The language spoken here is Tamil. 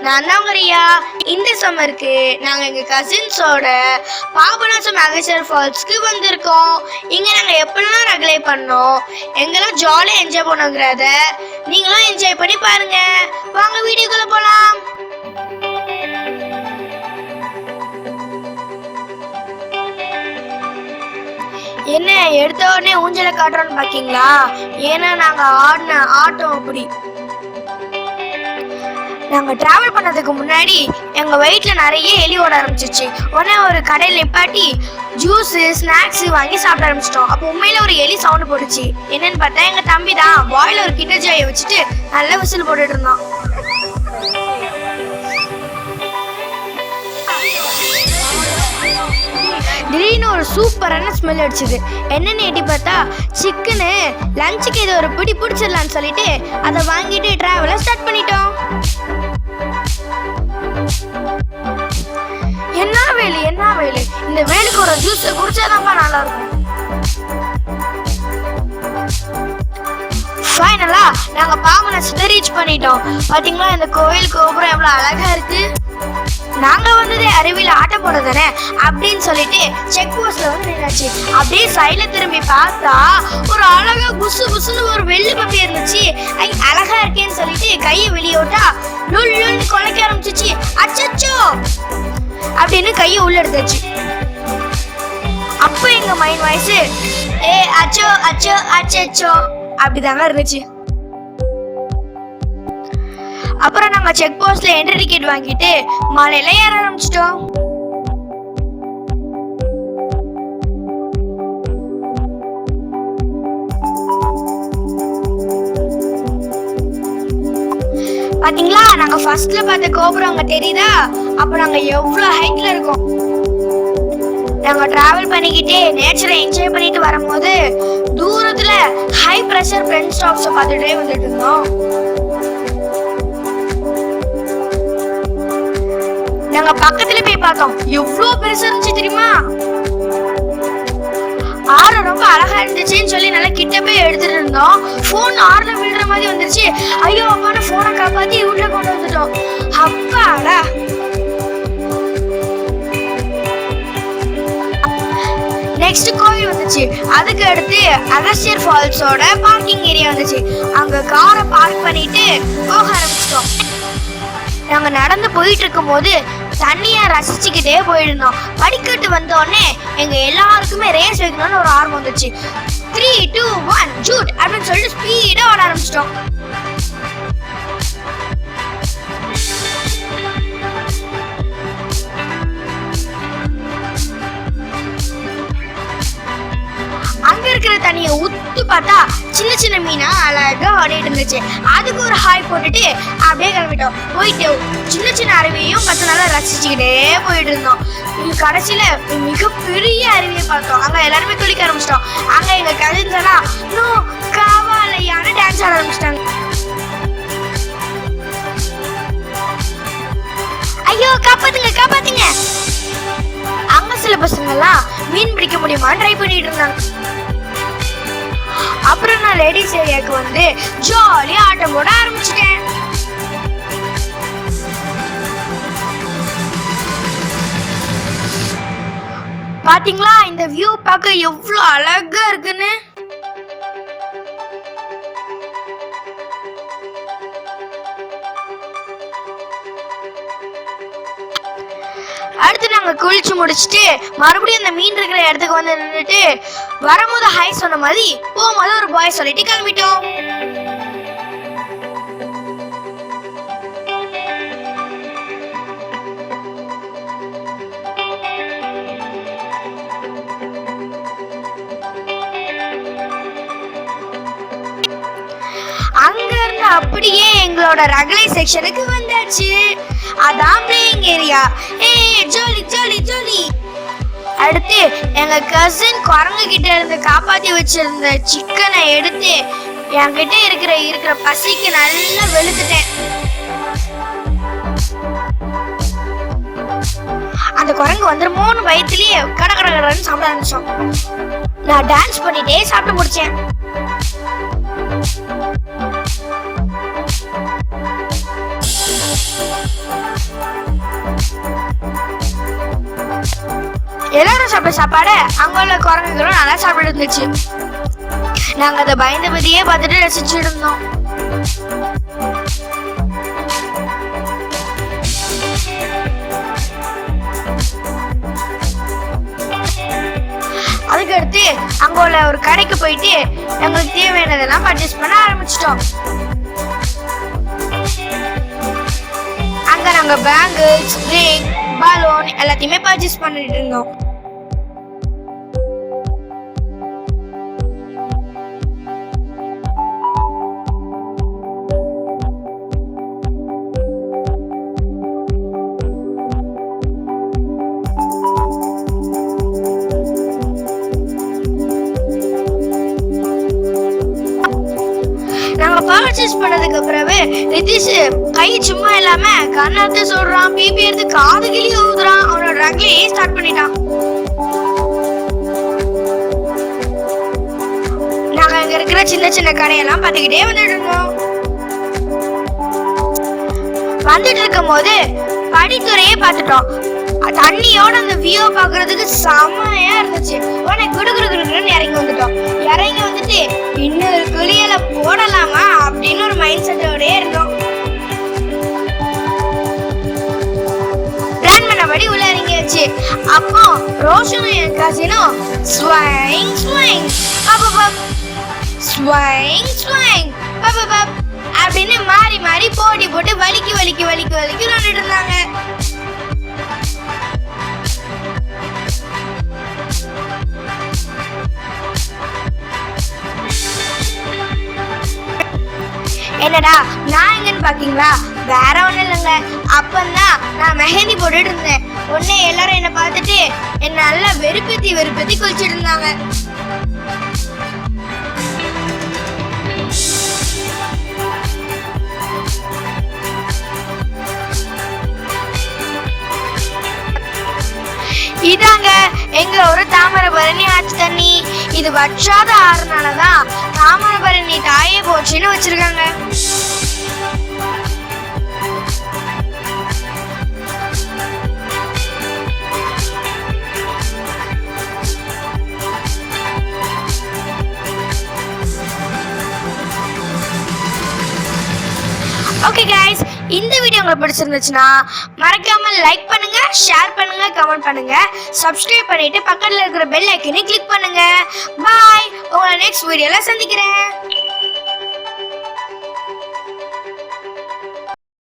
நான் தான் ரியா. இந்த சம்மருக்கு நாங்கள் எங்கள் கசின்ஸோட பாபநாசம் அகஸ்டியர் ஃபால்ஸ்க்கு வந்திருக்கோம். இங்கே நாங்கள் எப்படிலாம் ரகலை பண்ணோம், எங்கெல்லாம் ஜாலியாக என்ஜாய் பண்ணுங்கிறத நீங்களும் என்ஜாய் பண்ணி பாருங்க. வாங்க வீடியோக்குள்ள போகலாம். என்ன எடுத்த உடனே ஊஞ்சலை காட்டுறோன்னு பாக்கீங்களா? ஏன்னா நாங்கள் ஆடின ஆட்டம் அப்படி. நாங்கள் ட்ராவல் பண்ணதுக்கு முன்னாடி எங்கள் வயிற்றில் நிறைய எலி ஓட ஆரம்பிச்சிச்சு. உடனே ஒரு கடையில் நிப்பாட்டி ஜூஸு ஸ்நாக்ஸு வாங்கி சாப்பிட ஆரம்பிச்சிட்டோம். அப்போ உண்மையில ஒரு எலி சவுண்டு போட்டுச்சு. என்னன்னு பார்த்தா எங்கள் தம்பி தான் வாயில் ஒரு கிட்ட ஜாயை வச்சுட்டு நல்லா விசில் போட்டுட்டு இருந்தான். திடீர்னு ஒரு சூப்பரான ஸ்மெல் அடிச்சுது. என்னன்னு எட்டி பார்த்தா சிக்கனு. லஞ்சுக்கு இதை ஒரு பிடி பிடிச்சிடலான்னு சொல்லிட்டு அதை வாங்கிட்டு டிராவலை ஸ்டார்ட் பண்ணிட்டோம். என்ன வேலு இந்த வேலுக்கு ஒரு ஜூஸ் குடிச்சாதான்ப்பா நல்லா இருக்கும். ஃபைனலா நாங்க பாபநாசத்தை ரீச் பண்ணிட்டோம். பாத்தீங்களா இந்த கோயில் கோபுரம் எவ்வளவு அழகா இருக்கு. நாங்க வந்ததே அருவியில ஆட்டம் போடுறதானே அப்படின்னு சொல்லிட்டு செக் போஸ்ட்ல வந்து நின்னாச்சு. அப்படியே சைட்ல திரும்பி பார்த்தா ஒரு அழகா புசு புசுன்னு ஒரு வெள்ளி பப்பி இருந்துச்சு. அழகா இருக்கேன்னு சொல்லிட்டு கையை வெளியே விட்டா லுல்லுன்னு குலைக்க ஆரம்பிச்சிச்சு. அச்சச்சோ அப்படின்னு கையை உள்ள எடுத்துச்சு. அப்ப எங்க மைண்ட் வாய்ஸ் அச்சோ அச்சோ அச்சோ அப்படிதாங்க இருந்துச்சு. அப்புறம் நாங்க செக் போஸ்ட்ல என்ட்ரி டிக்கெட் வாங்கிட்டு மலையில ஏற ஆரம்பிச்சிட்டோம். பாத்தீங்களா நாங்க ஃபர்ஸ்ட்ல பார்த்த கோபுரம் அங்க தெரியுதா? அப்ப நாங்க எவ்வளவு ஹைட்ல இருக்கோம். நாங்க டிராவல் பண்ணிக்கிட்டே நேச்சரை என்ஜாய் பண்ணிட்டு வரும்போது தூரத்துல ஹை பிரஷர் ஃப்ரெண்ட் ஸ்டாப்ஸை பார்த்துட்டே வந்துட்டு இருந்தோம். நாங்க பக்கத்துல போய் பார்த்தோம். எவ்வளவு பெருசா இருந்துச்சு தெரியுமா? ஆறு ரொம்ப அழகா இருந்துச்சுன்னு சொல்லி நல்லா கிட்ட போய் எடுத்துட்டு இருந்தோம். போன் ஆறுல விழுற மாதிரி வந்துருச்சு. ஐயோ அப்பான்னு போனை காப்பாத்தி உள்ள கொண்டு வந்துட்டோம். அப்பாடா. நெக்ஸ்ட் கோவில் வந்துச்சு. அதுக்கு அடுத்து அகஸ்டியர் ஃபால்ஸோட பார்க்கிங் ஏரியா வந்துச்சு. அங்க காரை பார்க் பண்ணிட்டு போக ஆரம்பிச்சிட்டோம். நாங்க நடந்து போயிட்டு இருக்கும் போது தண்ணிய ரசிச்சுக்கிட்டே போயிருந்தோம். படிக்கட்டு வந்த உடனே எங்க எல்லாருக்குமே ரேஸ் வைக்கணும்னு ஒரு ஆர்வம் வந்துச்சு. 3, 2, 1 ஜூட் அப்படின்னு சொல்லிட்டு ஸ்பீடா ஓட ஆரம்பிச்சிட்டோம். அங்க இருக்கிற தண்ணியை உத்து பார்த்தா சின்ன சின்ன மீனா அழகா ஓடிட்டு இருந்துச்சு. அதுக்கு ஒரு ஹாய் போட்டுட்டு அப்படியே கிளம்பிட்டோம். போயிட்டு சின்ன சின்ன அருவியையும் பத்து நாளா ரசிச்சுக்கிட்டே போயிட்டு இருந்தோம். கடைசியில மிகப்பெரிய அருவியை பார்த்தோம். அங்க எல்லாருமே குளிக்க ஆரம்பிச்சிட்டோம். அங்க எங்க கசின்ஸ் எல்லாம் இன்னும் காவாலையான டான்ஸ் ஆட ஆரம்பிச்சிட்டாங்க. ஐயோ காப்பாத்துங்க காப்பாத்துங்க. அங்க சில பசங்க எல்லாம் மீன் பிடிக்க முடியுமான்னு ட்ரை பண்ணிட்டு இருந்தாங்க. அப்புறம் நான் லேடிஸ் ஏரியாவுக்கு வந்து ஜாலியா ஆட்டம் போட ஆரம்பிச்சிட்டேன். பாத்தீங்களா இந்த வியூ பார்க்க எவ்வளவு அழகா இருக்குன்னு. அடுத்து நாங்க குளிச்சு முடிச்சுட்டு மறுபடியும் அந்த மீன் இருக்கிற இடத்துக்கு வந்து நின்றுட்டு வரும்போது ஹாய் சொன்ன மாதிரி போகும்போது ஒரு பாய் சொல்லிட்டு கிளம்பிட்டோம். அங்க இருந்து அப்படியே எங்களோட ரகலை செக்ஷனுக்கு வந்தாச்சு. அதான் playing area. Jolly jolly jolly. அடுத்து எங்க கசின் குரங்கு கிட்ட இருந்து காப்பாத்தி வச்சிருந்த சிக்கனை எடுத்து என்கிட்ட இருக்கிற பசிக்கு நல்லா வெளுத்துட்டேன். அந்த குரங்கு வந்துருமோன்னு பயத்திலேயே கடகடன்னு சாப்பிட ஆரம்பிச்சோம். நான் டான்ஸ் பண்ணிட்டே சாப்பிட்டு முடிச்சேன். எல்லாரும் சாப்பிட்ட சாப்பாடு அங்க உள்ள குரங்குகளும் நல்லா சாப்பிட்டு இருந்துச்சு. நாங்க அதை பயந்தபதியே பார்த்துட்டு ரசிச்சுட்டு இருந்தோம். அதுக்கடுத்து அங்க உள்ள ஒரு கடைக்கு போயிட்டு எங்களுக்கு தேவையானதெல்லாம் பர்ச்சேஸ் பண்ண ஆரம்பிச்சிட்டோம். அங்க நாங்க பேங்கிள்ஸ், ரிங், பலூன் எல்லாத்தையுமே பர்ச்சேஸ் பண்ணிட்டு இருந்தோம். நாங்க பர்ச்சேஸ் பண்ணதுக்கு பிறகு ரிதிஷ் கை சும்மா இல்லாம கண்ணாத்த சொல்றான், பிபி எடுத்து காது கிளி ஊதுறான். அவனோட ரக்லையே ஸ்டார்ட் பண்ணிட்டான். நாங்க அங்க இருக்கிற சின்ன சின்ன கடையெல்லாம் பார்த்துக்கிட்டே வந்துட்டு இருந்தோம். வந்துட்டு இருக்கும் போது படித்துறையே பார்த்துட்டோம். தண்ணியோட அந்த வியூ பாக்குறதுக்கு செம்மையா இருந்துச்சு. உடனே குடுகுடுன்னு இறங்கி வந்துட்டோம். இறங்கி வந்துட்டு இன்னொரு குளியல போடலாமா அப்படின்னு ஒரு மைண்ட் செட்டோட இருந்தோம். பிளான் பண்ணபடி உள்ள இறங்கியாச்சு. அப்போ ரோஷனும் என் கசினும் ஸ்வைங் ஸ்வைங் பப் ஸ்வைங் ஸ்வைங் பப் அப்படின்னு மாறி மாறி போட்டி போட்டு வலிக்கு வலிக்கு வலிக்கு வலிக்கு விளையாண்டுட்டு இருந்தாங்க. என்னடா நான் எங்கன்னு பாத்தீங்களா? வேற ஒண்ணும் இல்லைங்க. அப்பந்தான் நான் மெஹந்தி போட்டுட்டு இருந்தேன். உடனே எல்லாரும் என்ன பார்த்துட்டு என்ன நல்லா வெறுப்பேத்தி குளிச்சுட்டு இருந்தாங்க. இதாங்க எங்க ஒரு தாமிரபரணி ஆற்று தண்ணி. இது வற்றாத ஆறுனாலதான் தாமிரபரணி தாயே போச்சுன்னு வச்சிருக்காங்க. ஓகே गाइस, இந்த வீடியோ உங்களுக்கு பிடிச்சிருந்துச்சுன்னா மறக்காம லைக் பண்ணுங்க, ஷேர் பண்ணுங்க, கமெண்ட் பண்ணுங்க, சப்ஸ்கிரைப் பண்ணிட்டு பக்கத்துல இருக்கிற பெல் ஐகானை கிளிக் பண்ணுங்க. பை. உங்களை நெக்ஸ்ட் வீடியோல சந்திக்கிறேன்.